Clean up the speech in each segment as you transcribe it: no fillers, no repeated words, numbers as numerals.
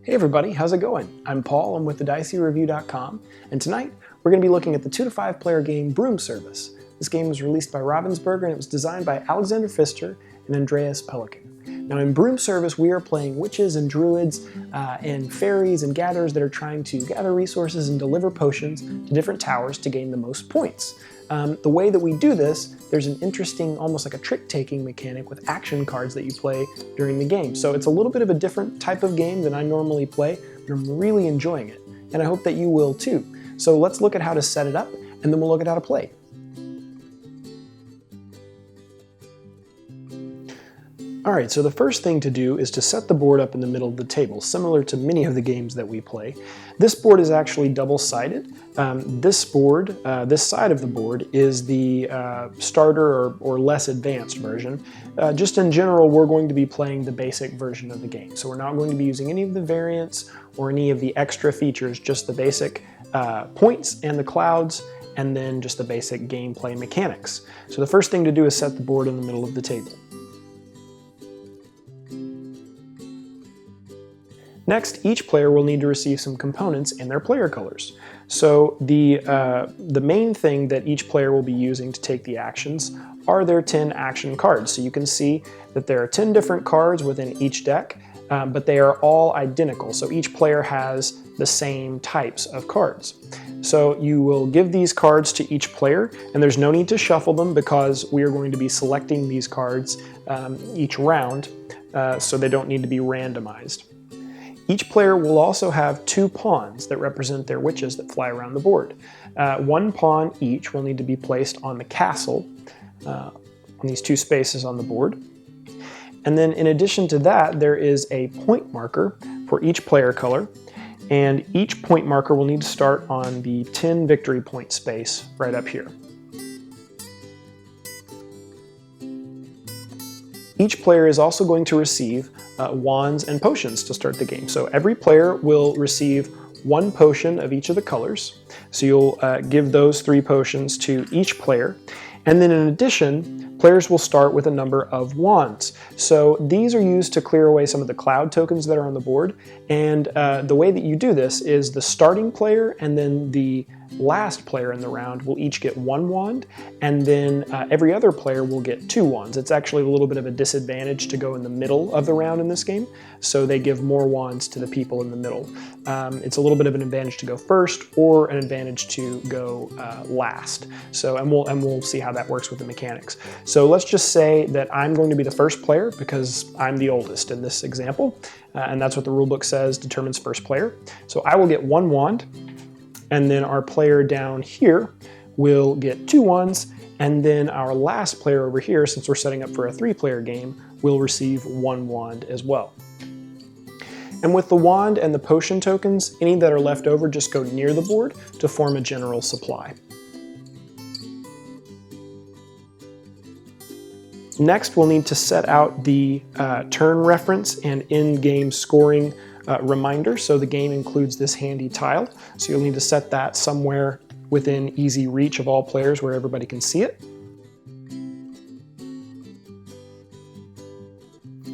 Hey everybody, how's it going? I'm Paul, I'm with the DiceyReview.com, and tonight we're going to be looking at the 2 to 5 player game Broom Service. This game was released by Ravensburger and it was designed by Alexander Pfister and Andreas Pelikan. Now in Broom Service we are playing witches and druids and fairies and gatherers that are trying to gather resources and deliver potions to different towers to gain the most points. The way that we do this, there's an interesting, almost like a trick-taking mechanic with action cards that you play during the game. So it's a little bit of a different type of game than I normally play, but I'm really enjoying it, and I hope that you will too. So let's look at how to set it up, and then we'll look at how to play. Alright, so the first thing to do is to set the board up in the middle of the table, similar to many of the games that we play. This board is actually double-sided. This board, this side of the board, is the starter or less advanced version. Just in general, we're going to be playing the basic version of the game. So we're not going to be using any of the variants or any of the extra features, just the basic points and the clouds, and then just the basic gameplay mechanics. So the first thing to do is set the board in the middle of the table. Next, each player will need to receive some components in their player colors. So the main thing that each player will be using to take the actions are their 10 action cards. So you can see that there are 10 different cards within each deck, but they are all identical. So each player has the same types of cards. So you will give these cards to each player, and there's no need to shuffle them because we are going to be selecting these cards each round, so they don't need to be randomized. Each player will also have 2 pawns that represent their witches that fly around the board. 1 pawn each will need to be placed on the castle, on these 2 spaces on the board. And then in addition to that, there is a point marker for each player color, and each point marker will need to start on the 10 victory point space right up here. Each player is also going to receive wands and potions to start the game. So every player will receive 1 potion of each of the colors. So you'll give those 3 potions to each player. And then in addition, players will start with a number of wands. So these are used to clear away some of the cloud tokens that are on the board. And the way that you do this is the starting player and then the last player in the round will each get 1 wand, and then every other player will get 2 wands. It's actually a little bit of a disadvantage to go in the middle of the round in this game, so they give more wands to the people in the middle. It's a little bit of an advantage to go first or an advantage to go last. So, and we'll see how that works with the mechanics. So let's just say that I'm going to be the first player because I'm the oldest in this example, and that's what the rulebook says determines first player. So I will get 1 wand, and then our player down here will get 2 wands, and then our last player over here, since we're setting up for a 3-player game, will receive 1 wand as well. And with the wand and the potion tokens, any that are left over just go near the board to form a general supply. Next, we'll need to set out the turn reference and in-game scoring reminder. So the game includes this handy tile. So you'll need to set that somewhere within easy reach of all players where everybody can see it.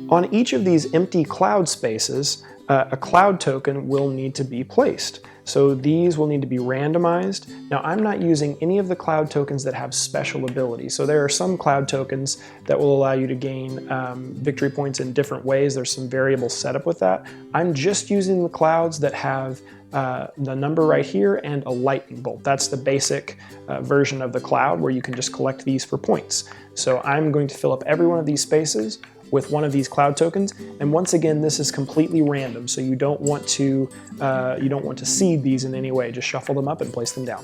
On each of these empty cloud spaces, a cloud token will need to be placed. So these will need to be randomized. Now I'm not using any of the cloud tokens that have special abilities. So there are some cloud tokens that will allow you to gain victory points in different ways. There's some variable setup with that. I'm just using the clouds that have the number right here and a lightning bolt. That's the basic version of the cloud where you can just collect these for points. So I'm going to fill up every one of these spaces with one of these cloud tokens, and once again this is completely random, so you don't want to seed these in any way. Just shuffle them up and place them down.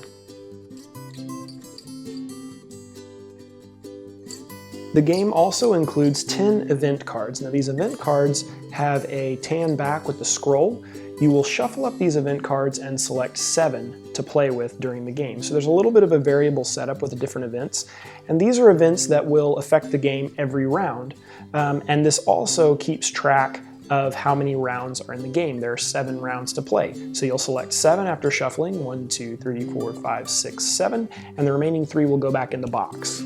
The game also includes 10 event cards. Now these event cards have a tan back with the scroll. You will shuffle up these event cards and select 7 to play with during the game. So there's a little bit of a variable setup with the different events, and these are events that will affect the game every round. And this also keeps track of how many rounds are in the game. There are 7 rounds to play. So you'll select 7 after shuffling, 1, 2, 3, 4, 5, 6, 7, and the remaining 3 will go back in the box.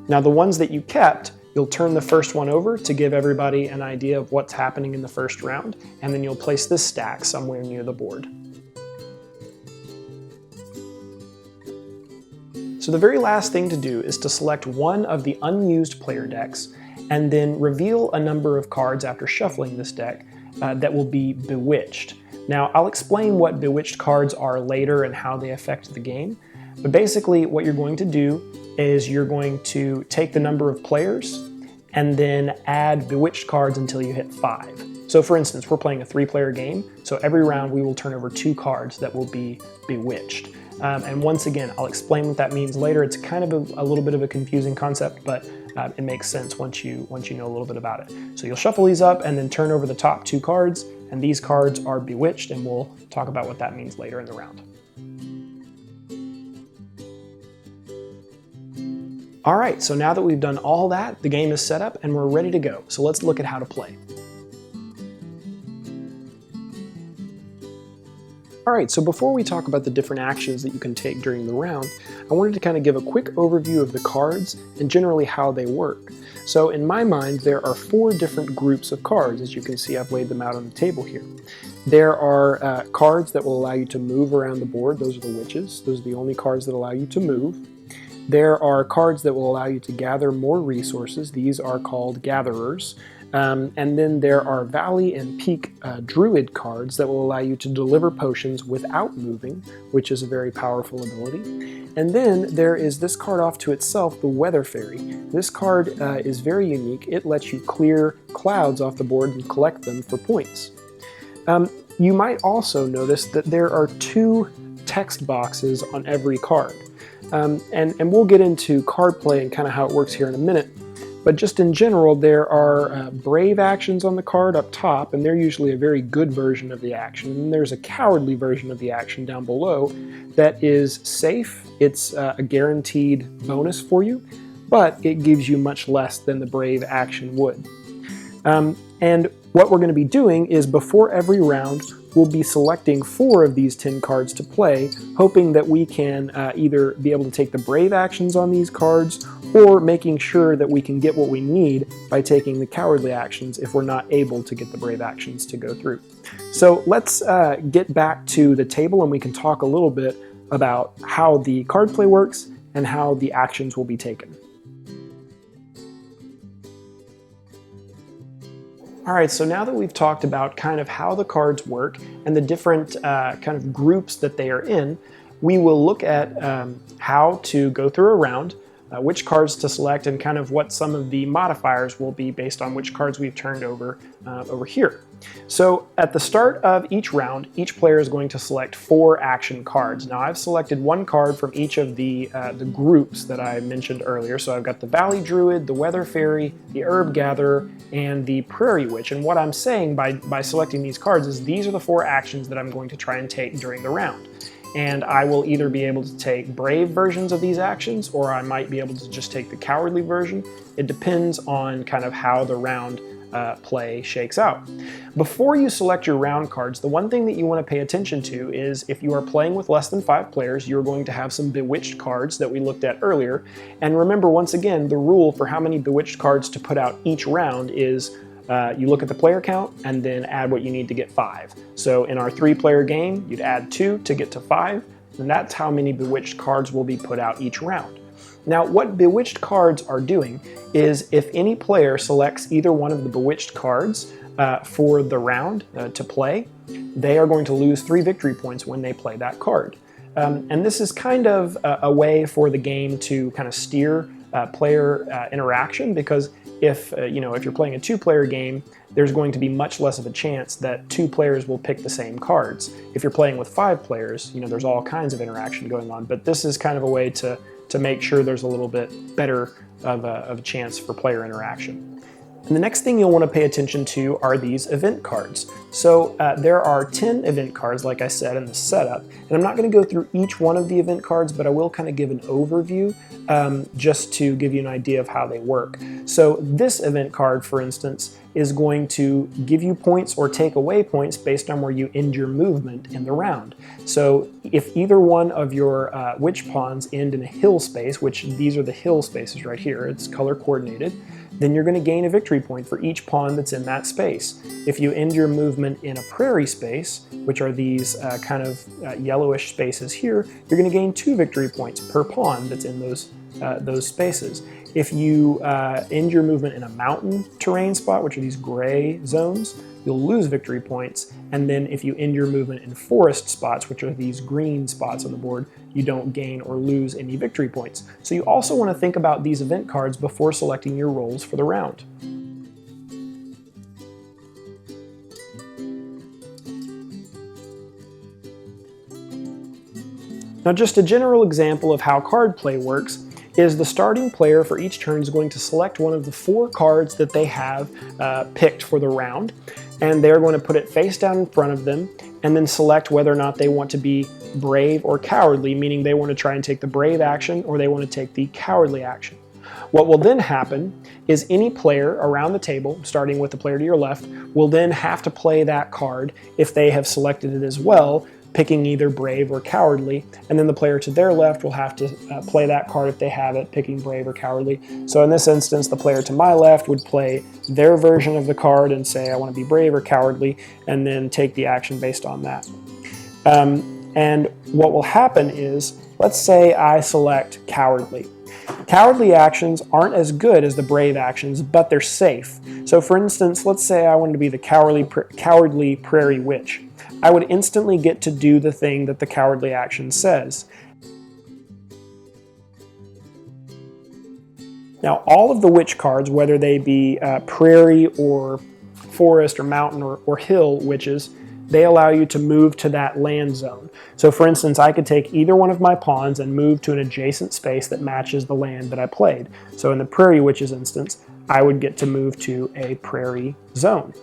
Now the ones that you kept, You'll turn the first one over to give everybody an idea of what's happening in the first round, and then you'll place this stack somewhere near the board. So the very last thing to do is to select one of the unused player decks and then reveal a number of cards after shuffling this deck that will be bewitched. Now, I'll explain what bewitched cards are later and how they affect the game, but basically what you're going to do is you're going to take the number of players and then add bewitched cards until you hit 5. So for instance, we're playing a 3-player game, so every round we will turn over 2 cards that will be bewitched. And once again, I'll explain what that means later. It's kind of a little bit of a confusing concept, but it makes sense once you know a little bit about it. So you'll shuffle these up and then turn over the top 2 cards, and these cards are bewitched, and we'll talk about what that means later in the round. All right, so now that we've done all that, the game is set up and we're ready to go. So let's look at how to play. All right, so before we talk about the different actions that you can take during the round, I wanted to kind of give a quick overview of the cards and generally how they work. So in my mind, there are 4 different groups of cards. As you can see, I've laid them out on the table here. There are cards that will allow you to move around the board. Those are the witches. Those are the only cards that allow you to move. There are cards that will allow you to gather more resources. These are called gatherers. And then there are Valley and Peak Druid cards that will allow you to deliver potions without moving, which is a very powerful ability. And then there is this card off to itself, the Weather Fairy. This card is very unique. It lets you clear clouds off the board and collect them for points. You might also notice that there are 2 text boxes on every card. And we'll get into card play and kind of how it works here in a minute. But just in general, there are brave actions on the card up top, and they're usually a very good version of the action. And there's a cowardly version of the action down below that is safe. It's a guaranteed bonus for you, but it gives you much less than the brave action would. And what we're going to be doing is before every round, we'll be selecting 4 of these 10 cards to play, hoping that we can either be able to take the brave actions on these cards or making sure that we can get what we need by taking the cowardly actions if we're not able to get the brave actions to go through. So let's get back to the table and we can talk a little bit about how the card play works and how the actions will be taken. All right, so now that we've talked about kind of how the cards work and the different kind of groups that they are in, we will look at how to go through a round, which cards to select, and kind of what some of the modifiers will be based on which cards we've turned over over here. So at the start of each round, each player is going to select 4 action cards. Now I've selected 1 card from each of the groups that I mentioned earlier. So I've got the Valley Druid, the Weather Fairy, the Herb Gatherer, and the Prairie Witch. And what I'm saying by selecting these cards is these are the 4 actions that I'm going to try and take during the round. And I will either be able to take brave versions of these actions, or I might be able to just take the cowardly version. It depends on kind of how the round play shakes out. Before you select your round cards, the one thing that you want to pay attention to is if you are playing with less than 5 players, you're going to have some bewitched cards that we looked at earlier. And remember, once again, the rule for how many bewitched cards to put out each round is you look at the player count and then add what you need to get 5. So in our 3-player game, you'd add 2 to get to 5, and that's how many bewitched cards will be put out each round. Now, what bewitched cards are doing is if any player selects either one of the bewitched cards for the round to play, they are going to lose 3 victory points when they play that card. And this is kind of a way for the game to kind of steer player interaction, because if you're playing a 2-player game, there's going to be much less of a chance that 2 players will pick the same cards. If you're playing with 5 players, there's all kinds of interaction going on, but this is kind of a way to make sure there's a little bit better of a chance for player interaction. And the next thing you'll want to pay attention to are these event cards. So there are 10 event cards, like I said, in the setup, and I'm not going to go through each one of the event cards, but I will kind of give an overview just to give you an idea of how they work. So this event card, for instance, is going to give you points or take away points based on where you end your movement in the round. So if either one of your witch pawns end in a hill space, which these are the hill spaces right here, it's color coordinated. then you're going to gain a victory point for each pawn that's in that space. If you end your movement in a prairie space, which are these kind of yellowish spaces here, you're going to gain 2 victory points per pawn that's in those spaces. If you end your movement in a mountain terrain spot, which are these gray zones, you'll lose victory points. And then if you end your movement in forest spots, which are these green spots on the board, you don't gain or lose any victory points. So you also want to think about these event cards before selecting your roles for the round. Now, just a general example of how card play works is the starting player for each turn is going to select one of the 4 cards that they have picked for the round, and they're going to put it face down in front of them and then select whether or not they want to be brave or cowardly, meaning they want to try and take the brave action or they want to take the cowardly action. What will then happen is any player around the table, starting with the player to your left, will then have to play that card if they have selected it as well, picking either brave or cowardly, and then the player to their left will have to play that card if they have it, picking brave or cowardly. So in this instance, the player to my left would play their version of the card and say, I want to be brave or cowardly, and then take the action based on that. And what will happen is, let's say I select cowardly. Cowardly actions aren't as good as the brave actions, but they're safe. So for instance, let's say I wanted to be the cowardly prairie witch. I would instantly get to do the thing that the cowardly action says. Now, all of the witch cards, whether they be prairie or forest or mountain or hill witches, they allow you to move to that land zone. So for instance, I could take either one of my pawns and move to an adjacent space that matches the land that I played. So in the prairie witches instance, I would get to move to a prairie zone.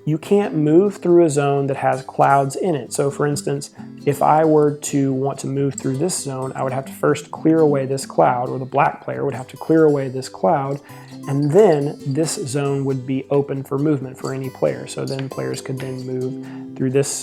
You can't move through a zone that has clouds in it. So for instance, if I were to want to move through this zone, I would have to first clear away this cloud, or the black player would have to clear away this cloud, and then this zone would be open for movement for any player. So then players could then move through this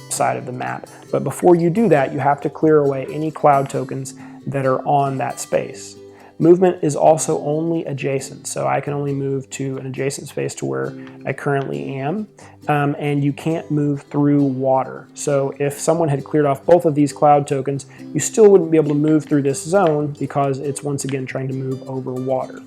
side of the map. But before you do that, you have to clear away any cloud tokens that are on that space. Movement is also only adjacent, so I can only move to an adjacent space to where I currently am, and you can't move through water. So if someone had cleared off both of these cloud tokens, you still wouldn't be able to move through this zone because it's once again trying to move over water.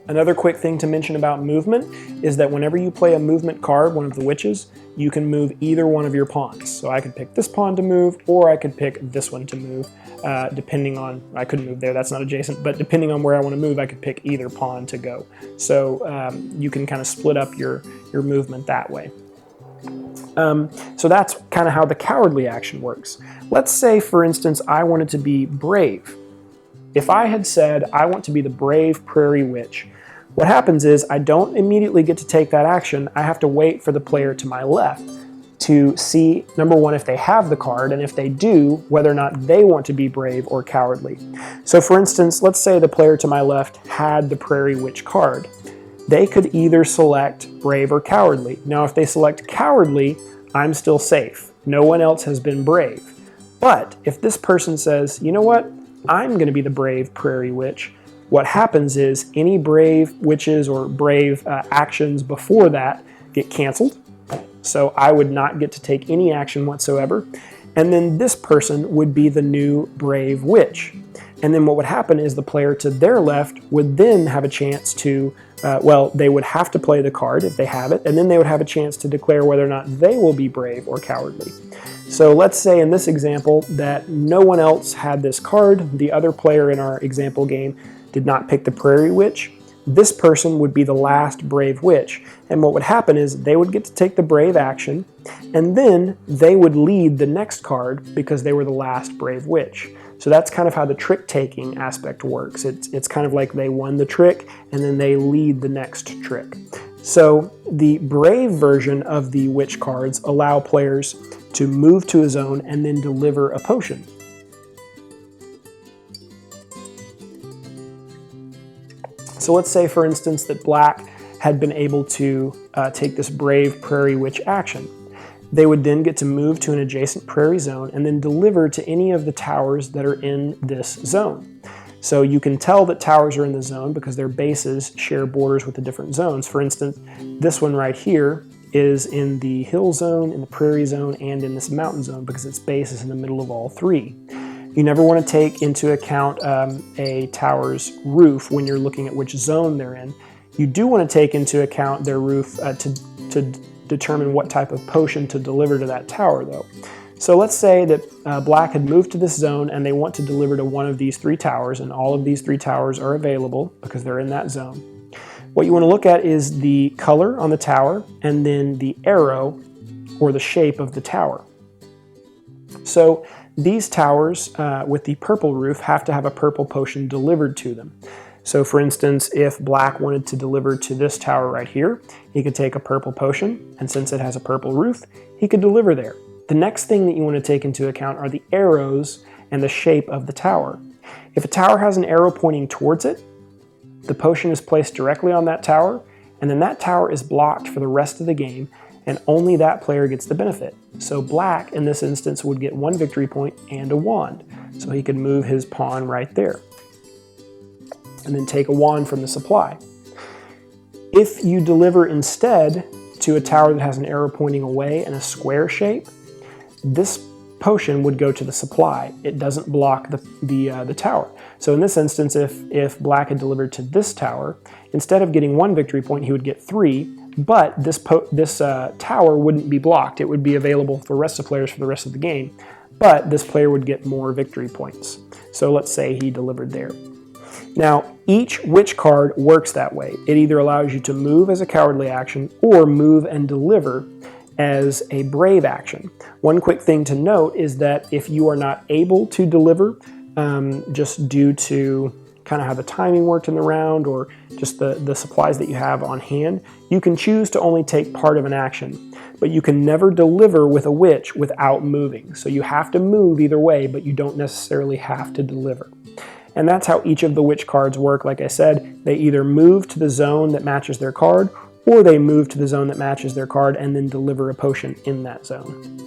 Another quick thing to mention about movement is that whenever you play a movement card, one of the witches, you can move either one of your pawns. So I could pick this pawn to move, or I could pick this one to move, depending on, I couldn't move there, that's not adjacent, but depending on where I want to move, I could pick either pawn to go. So you can kind of split up your movement that way. So that's kind of how the cowardly action works. Let's say, for instance, I wanted to be brave. If I had said, I want to be the brave prairie witch, what happens is I don't immediately get to take that action. I have to wait for the player to my left to see, number one, if they have the card, and if they do, whether or not they want to be brave or cowardly. So for instance, let's say the player to my left had the prairie witch card. They could either select brave or cowardly. Now, if they select cowardly, I'm still safe. No one else has been brave. But if this person says, you know what, I'm going to be the brave prairie witch, what happens is any brave witches or brave actions before that get canceled. So I would not get to take any action whatsoever. And then this person would be the new brave witch. And then what would happen is the player to their left would then have a chance to, they would have to play the card if they have it, and then they would have a chance to declare whether or not they will be brave or cowardly. So let's say in this example that no one else had this card. The other player in our example game did not pick the prairie witch. This person would be the last brave witch. And what would happen is they would get to take the brave action, and then they would lead the next card because they were the last brave witch. So that's kind of how the trick-taking aspect works. It's kind of like they won the trick, and then they lead the next trick. So the brave version of the witch cards allow players to move to a zone and then deliver a potion. So let's say, for instance, that black had been able to take this brave prairie witch action. They would then get to move to an adjacent prairie zone and then deliver to any of the towers that are in this zone. So you can tell that towers are in the zone because their bases share borders with the different zones. For instance, this one right here is in the hill zone, in the prairie zone, and in this mountain zone because its base is in the middle of all three. You never want to take into account a tower's roof when you're looking at which zone they're in. You do want to take into account their roof to determine what type of potion to deliver to that tower, though. So let's say that black had moved to this zone and they want to deliver to one of these three towers, and all of these three towers are available because they're in that zone. What you want to look at is the color on the tower and then the arrow or the shape of the tower. So these towers with the purple roof have to have a purple potion delivered to them. So for instance, if black wanted to deliver to this tower right here, he could take a purple potion, and since it has a purple roof, he could deliver there. The next thing that you want to take into account are the arrows and the shape of the tower. If a tower has an arrow pointing towards it, the potion is placed directly on that tower, and then that tower is blocked for the rest of the game, and only that player gets the benefit. So black, in this instance, would get 1 victory point and a wand. So he could move his pawn right there, and then take a wand from the supply. If you deliver instead to a tower that has an arrow pointing away and a square shape, this potion would go to the supply. It doesn't block the tower. So in this instance, if black had delivered to this tower, instead of getting 1 victory point, he would get 3, but this tower wouldn't be blocked. It would be available for the rest of players for the rest of the game, but this player would get more victory points. So let's say he delivered there. Now, each witch card works that way. It either allows you to move as a cowardly action or move and deliver as a brave action. One quick thing to note is that if you are not able to deliver, just due to kind of how the timing worked in the round or just the supplies that you have on hand, you can choose to only take part of an action. But you can never deliver with a witch without moving. So you have to move either way, but you don't necessarily have to deliver. And that's how each of the witch cards work. Like I said, they either move to the zone that matches their card, or they move to the zone that matches their card and then deliver a potion in that zone.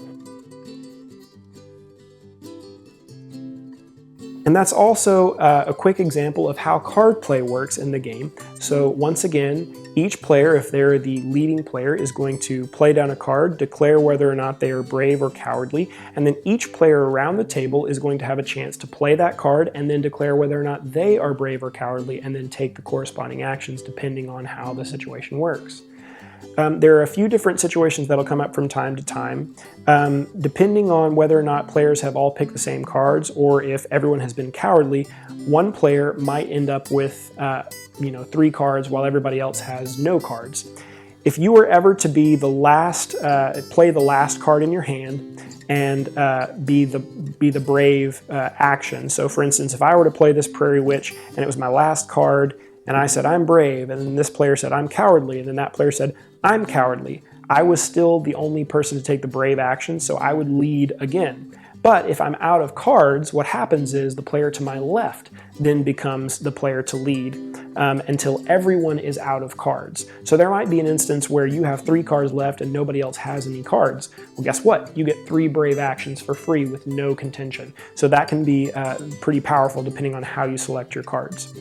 And that's also a quick example of how card play works in the game. So once again, each player, if they're the leading player, is going to play down a card, declare whether or not they are brave or cowardly, and then each player around the table is going to have a chance to play that card and then declare whether or not they are brave or cowardly, and then take the corresponding actions depending on how the situation works. There are a few different situations that'll come up from time to time, depending on whether or not players have all picked the same cards or if everyone has been cowardly. One player might end up with 3 cards while everybody else has no cards. If you were ever to be the last, play the last card in your hand and be the brave action. So for instance, if I were to play this Prairie Witch and it was my last card, and I said, I'm brave, and then this player said, I'm cowardly, and then that player said, I'm cowardly, I was still the only person to take the brave action, so I would lead again. But if I'm out of cards, what happens is the player to my left then becomes the player to lead until everyone is out of cards. So there might be an instance where you have 3 cards left and nobody else has any cards. Well, guess what? You get 3 brave actions for free with no contention. So that can be pretty powerful depending on how you select your cards.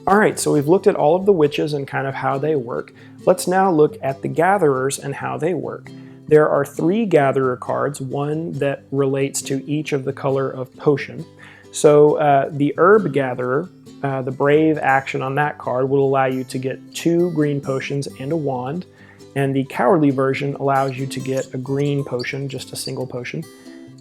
Alright, so we've looked at all of the witches and kind of how they work. Let's now look at the gatherers and how they work. There are 3 gatherer cards, one that relates to each of the color of potion. So the herb gatherer, the brave action on that card will allow you to get 2 green potions and a wand, and the cowardly version allows you to get a green potion, just a single potion.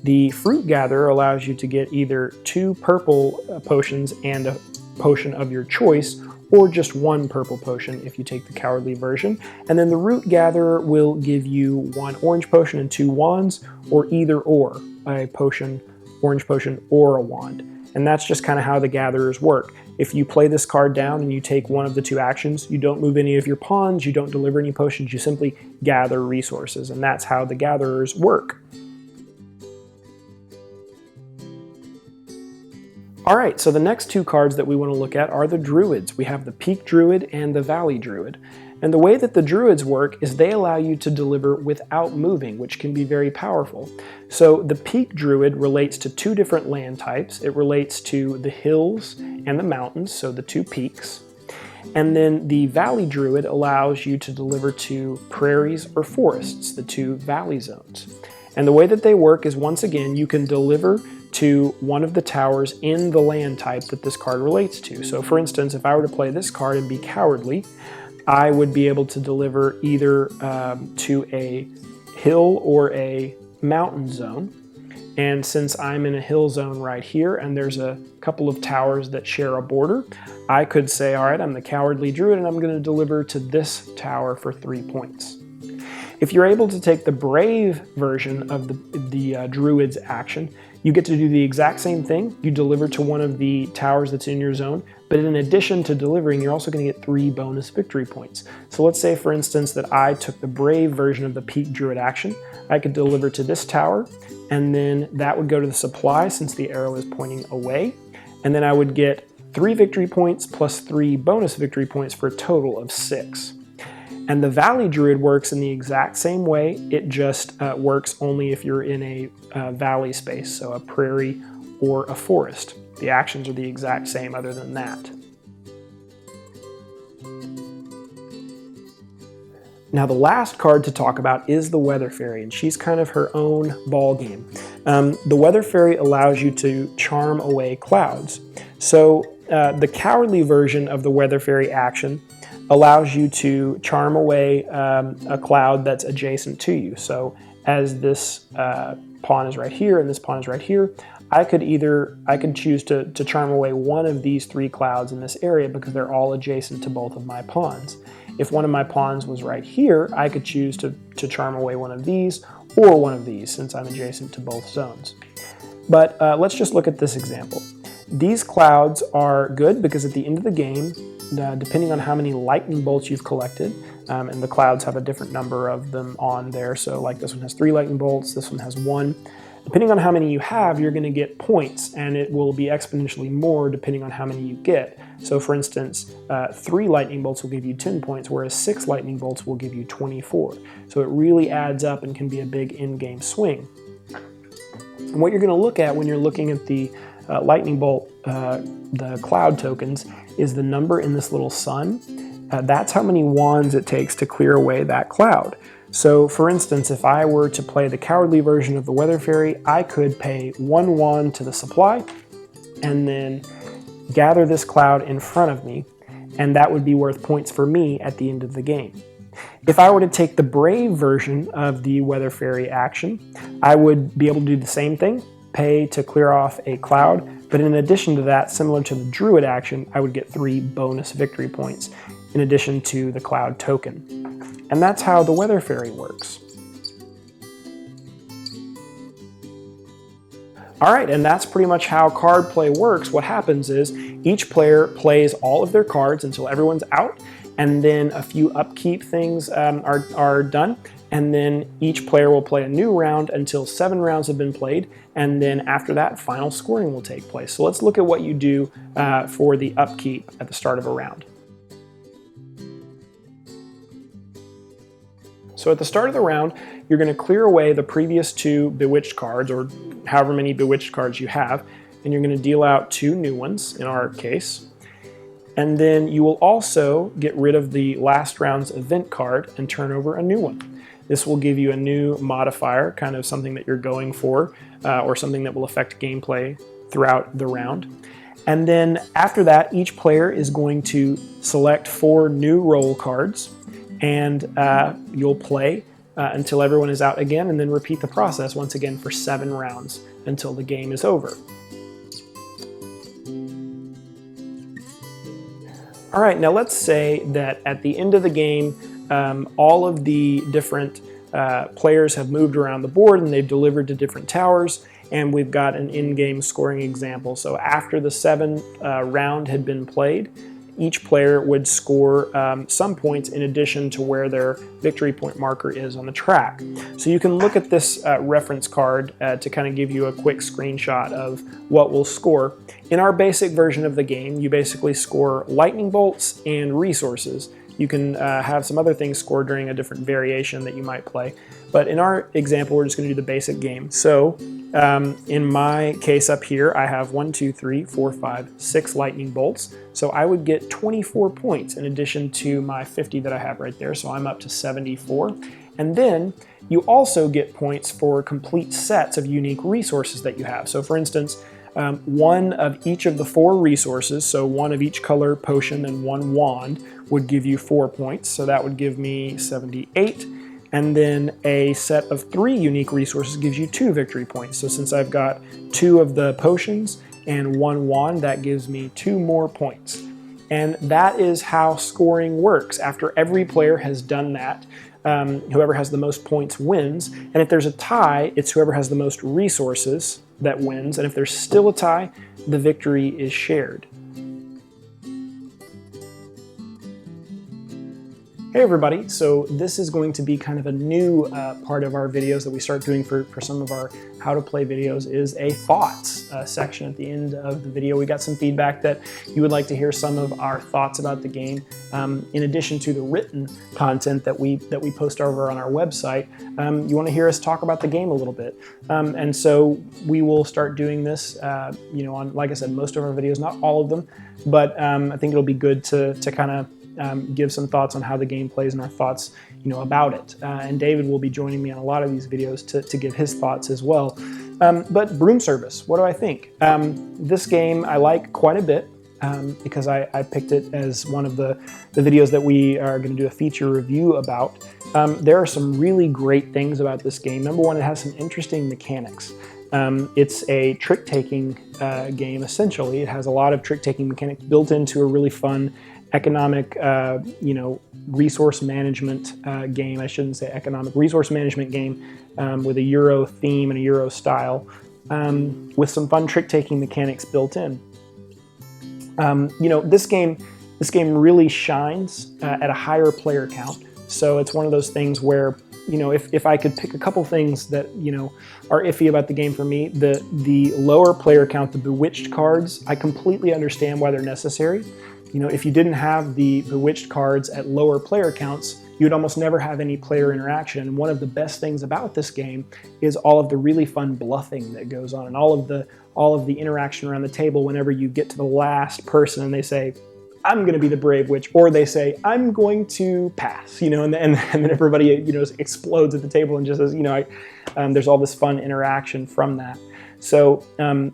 The fruit gatherer allows you to get either 2 purple potions and a potion of your choice, or just 1 purple potion if you take the cowardly version. And then the root gatherer will give you 1 orange potion and 2 wands, or either or, a potion, orange potion, or a wand. And that's just kind of how the gatherers work. If you play this card down and you take one of the 2 actions, you don't move any of your pawns, you don't deliver any potions, you simply gather resources. And that's how the gatherers work. Alright, so the next 2 cards that we want to look at are the Druids. We have the Peak Druid and the Valley Druid. And the way that the Druids work is they allow you to deliver without moving, which can be very powerful. So the Peak Druid relates to two different land types. It relates to the hills and the mountains, so the two peaks. And then the Valley Druid allows you to deliver to prairies or forests, the two valley zones. And the way that they work is, once again, you can deliver to one of the towers in the land type that this card relates to. So for instance, if I were to play this card and be cowardly, I would be able to deliver either to a hill or a mountain zone. And since I'm in a hill zone right here and there's a couple of towers that share a border, I could say, all right, I'm the Cowardly Druid and I'm going to deliver to this tower for 3 points. If you're able to take the Brave version of the Druid's action, you get to do the exact same thing. You deliver to one of the towers that's in your zone, but in addition to delivering, you're also going to get 3 bonus victory points. So let's say, for instance, that I took the Brave version of the Peak Druid action. I could deliver to this tower, and then that would go to the supply since the arrow is pointing away, and then I would get 3 victory points plus 3 bonus victory points for a total of 6. And the Valley Druid works in the exact same way. It just works only if you're in a valley space, so a prairie or a forest. The actions are the exact same other than that. Now the last card to talk about is the Weather Fairy, and she's kind of her own ball game. The Weather Fairy allows you to charm away clouds. So the cowardly version of the Weather Fairy action allows you to charm away a cloud that's adjacent to you. So as this pawn is right here and this pawn is right here, I could choose to charm away one of these 3 clouds in this area because they're all adjacent to both of my pawns. If one of my pawns was right here, I could choose to charm away one of these or one of these since I'm adjacent to both zones. But let's just look at this example. These clouds are good because at the end of the game, depending on how many lightning bolts you've collected, and the clouds have a different number of them on there, so like this one has 3 lightning bolts, this one has 1. Depending on how many you have, you're going to get points, and it will be exponentially more depending on how many you get. So for instance, 3 lightning bolts will give you 10 points, whereas 6 lightning bolts will give you 24. So it really adds up and can be a big in-game swing. And what you're going to look at when you're looking at the lightning bolt, the cloud tokens, is the number in this little sun. That's how many wands it takes to clear away that cloud. So for instance, if I were to play the cowardly version of the Weather Fairy, I could pay 1 wand to the supply and then gather this cloud in front of me, and that would be worth points for me at the end of the game. If I were to take the Brave version of the Weather Fairy action, I would be able to do the same thing, pay to clear off a cloud, but in addition to that, similar to the Druid action, I would get 3 bonus victory points in addition to the cloud token. And that's how the Weather Fairy works. Alright, and that's pretty much how card play works. What happens is each player plays all of their cards until everyone's out, and then a few upkeep things are done, and then each player will play a new round until 7 rounds have been played, and then after that, final scoring will take place. So let's look at what you do for the upkeep at the start of a round. So at the start of the round, you're going to clear away the previous 2 Bewitched cards, or however many Bewitched cards you have, and you're going to deal out 2 new ones, in our case. And then you will also get rid of the last round's event card and turn over a new one. This will give you a new modifier, kind of something that you're going for, or something that will affect gameplay throughout the round. And then after that, each player is going to select 4 new roll cards, and you'll play until everyone is out again, and then repeat the process once again for 7 rounds until the game is over. All right, now let's say that at the end of the game, all of the different players have moved around the board and they've delivered to different towers, and we've got an in-game scoring example. So after the 7th round had been played, each player would score some points in addition to where their victory point marker is on the track. So you can look at this reference card to kind of give you a quick screenshot of what we'll score. In our basic version of the game, you basically score lightning bolts and resources. You can have some other things scored during a different variation that you might play. But in our example, we're just going to do the basic game. So in my case up here, I have 1, 2, 3, 4, 5, 6 lightning bolts. So I would get 24 points in addition to my 50 that I have right there. So I'm up to 74. And then you also get points for complete sets of unique resources that you have. So for instance, one of each of the 4 resources, so one of each color potion and 1 wand, would give you 4 points. So that would give me 78. And then a set of 3 unique resources gives you 2 victory points. So since I've got 2 of the potions and 1 wand, that gives me 2 more points. And that is how scoring works. After every player has done that, whoever has the most points wins. And if there's a tie, it's whoever has the most resources that wins. And if there's still a tie, the victory is shared. Hey everybody, so this is going to be kind of a new part of our videos that we start doing for some of our how to play videos, is a thoughts section at the end of the video. We got some feedback that you would like to hear some of our thoughts about the game, in addition to the written content that we post over on our website. You want to hear us talk about the game a little bit, and so we will start doing this, on, like I said, most of our videos, not all of them, but I think it'll be good to kind of give some thoughts on how the game plays and our thoughts, about it. And David will be joining me on a lot of these videos to give his thoughts as well. But Broom Service, what do I think? This game I like quite a bit because I picked it as one of the videos that we are going to do a feature review about. There are some really great things about this game. Number one, it has some interesting mechanics. It's a trick-taking game, essentially. It has a lot of trick-taking mechanics built into a really fun economic, resource management game. I shouldn't say economic, resource management game with a Euro theme and a Euro style, with some fun trick-taking mechanics built in. This game really shines at a higher player count. So it's one of those things where, if I could pick a couple things that, are iffy about the game for me, the lower player count, the Bewitched cards, I completely understand why they're necessary. If you didn't have the Bewitched cards at lower player counts, you'd almost never have any player interaction. And one of the best things about this game is all of the really fun bluffing that goes on, and all of the interaction around the table whenever you get to the last person and they say, I'm going to be the brave witch, or they say, I'm going to pass, and then everybody, explodes at the table and just says, there's all this fun interaction from that. So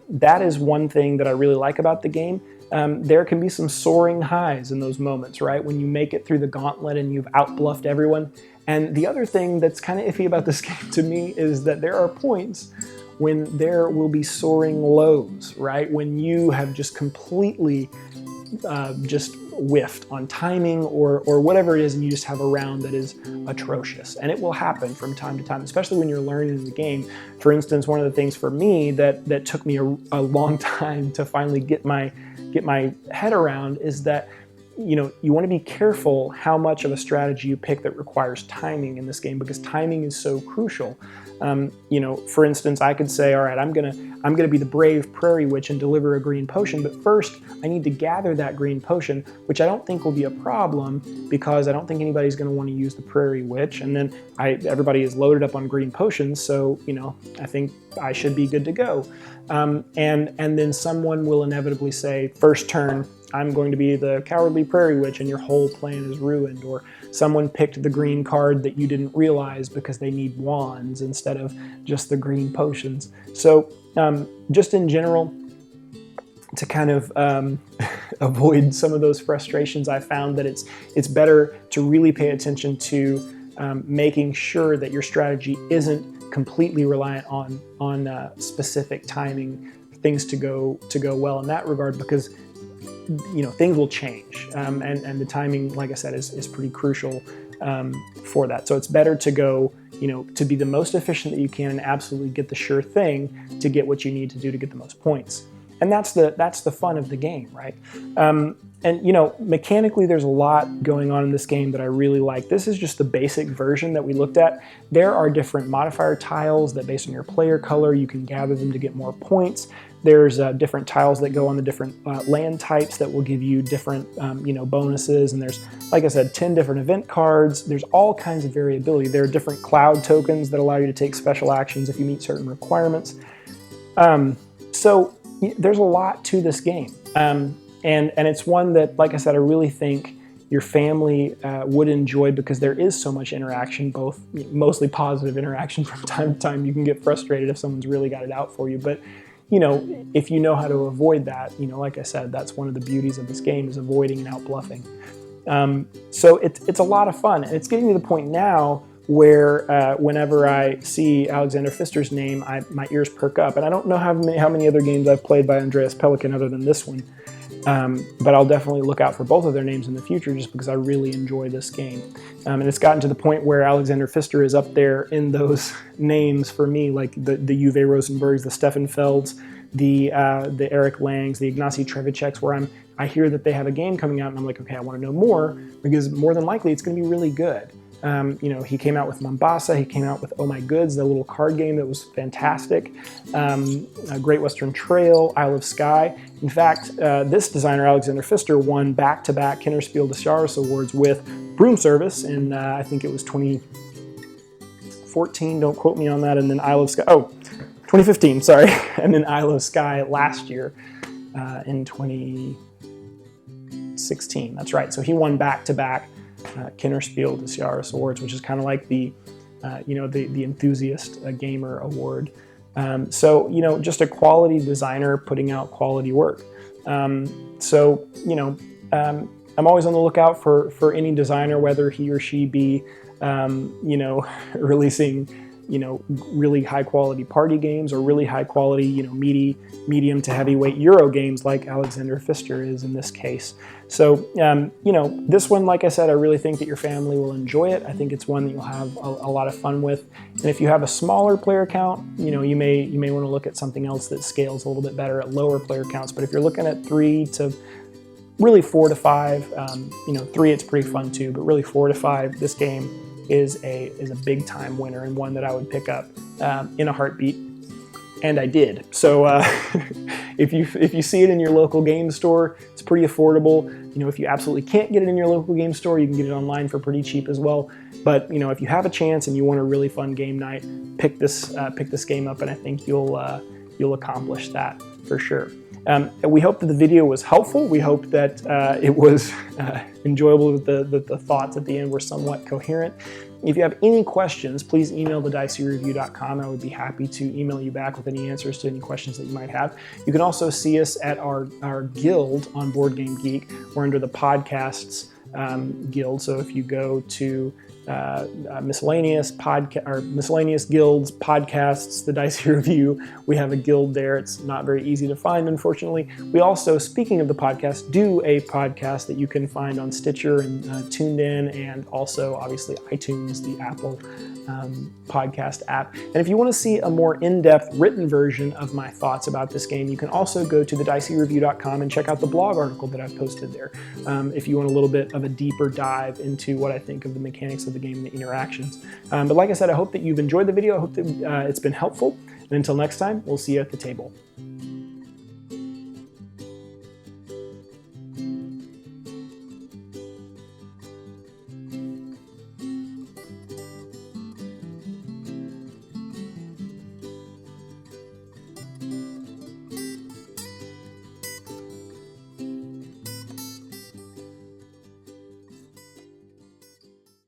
that is one thing that I really like about the game. There can be some soaring highs in those moments, right? When you make it through the gauntlet and you've outbluffed everyone. And the other thing that's kind of iffy about this game to me is that there are points when there will be soaring lows, right? When you have just completely just whiffed on timing or whatever it is, and you just have a round that is atrocious. And it will happen from time to time, especially when you're learning the game. For instance, one of the things for me that took me a long time to finally get my head around is that you want to be careful how much of a strategy you pick that requires timing in this game, because timing is so crucial. For instance, I could say, all right, I'm gonna be the brave prairie witch and deliver a green potion, but first I need to gather that green potion, which I don't think will be a problem because I don't think anybody's going to want to use the prairie witch. And then everybody is loaded up on green potions, so I think I should be good to go. And then someone will inevitably say, first turn, I'm going to be the cowardly prairie witch, and your whole plan is ruined. Or someone picked the green card that you didn't realize because they need wands instead of just the green potions. So just in general, to kind of avoid some of those frustrations, I found that it's better to really pay attention to making sure that your strategy isn't completely reliant on specific timing, things to go well in that regard, because things will change, and the timing, like I said, is pretty crucial for that. So it's better to go, to be the most efficient that you can and absolutely get the sure thing to get what you need to do to get the most points. And that's the fun of the game, right? And you know, mechanically there's a lot going on in this game that I really like. This is just the basic version that we looked at. There are different modifier tiles that based on your player color, you can gather them to get more points. There's different tiles that go on the different land types that will give you different you know, bonuses. And there's, like I said, 10 different event cards. There's all kinds of variability. There are different cloud tokens that allow you to take special actions if you meet certain requirements. So there's a lot to this game. And it's one that, like I said, I really think your family would enjoy because there is so much interaction, both mostly positive interaction from time to time. You can get frustrated if someone's really got it out for you, but you know, if you know how to avoid that, you know, like I said, that's one of the beauties of this game is avoiding and out-bluffing. So it's a lot of fun, and it's getting to the point now where whenever I see Alexander Pfister's name, my ears perk up. And I don't know how many other games I've played by Andreas Pelikan other than this one, but I'll definitely look out for both of their names in the future just because I really enjoy this game. And it's gotten to the point where Alexander Pfister is up there in those names for me, like the Uwe Rosenbergs, the Stefan Felds, the Eric Langs, the Ignacy Treviceks, where I hear that they have a game coming out and I'm like, okay, I want to know more because more than likely it's going to be really good. You know, he came out with Mombasa, he came out with Oh My Goods, the little card game that was fantastic, Great Western Trail, Isle of Skye. In fact, this designer, Alexander Pfister, won back-to-back Kinderspiel des Jahres awards with Broom Service in, I think it was 2014, don't quote me on that, and then Isle of Skye, 2015, sorry, and then Isle of Skye last year in 2016, that's right. So he won back-to-back Kinderspiel des Jahres awards, which is kind of like the, you know, the enthusiast gamer award. So, you know, just a quality designer putting out quality work. So, you know, I'm always on the lookout for any designer, whether he or she be, you know, releasing, you know, really high quality party games or really high quality, you know, medium to heavyweight Euro games like Alexander Pfister is in this case. So, you know, this one, like I said, I really think that your family will enjoy it. I think it's one that you'll have a lot of fun with. And if you have a smaller player count, you know, you may want to look at something else that scales a little bit better at lower player counts. But if you're looking at 3 to really 4 to 5, you know, 3 it's pretty fun too, but really 4 to 5, this game is a big time winner and one that I would pick up in a heartbeat, and I did. So if you see it in your local game store, it's pretty affordable. You know, if you absolutely can't get it in your local game store, you can get it online for pretty cheap as well. But you know, if you have a chance and you want a really fun game night, pick this game up, and I think you'll accomplish that for sure. We hope that the video was helpful. We hope that it was enjoyable, that the thoughts at the end were somewhat coherent. If you have any questions, please email thedicyreview.com. I would be happy to email you back with any answers to any questions that you might have. You can also see us at our guild on Board Game Geek. We're under the podcasts guild. So if you go to miscellaneous guilds, podcasts, the Dicey Review, we have a guild there. It's not very easy to find, unfortunately. We also, speaking of the podcast, do a podcast that you can find on Stitcher and TuneIn, and also obviously iTunes, the Apple podcast app. And if you want to see a more in-depth written version of my thoughts about this game, you can also go to thedicyreview.com and check out the blog article that I've posted there. If you want a little bit of a deeper dive into what I think of the mechanics of the game and the interactions. But like I said, I hope that you've enjoyed the video. I hope that it's been helpful. And until next time, we'll see you at the table.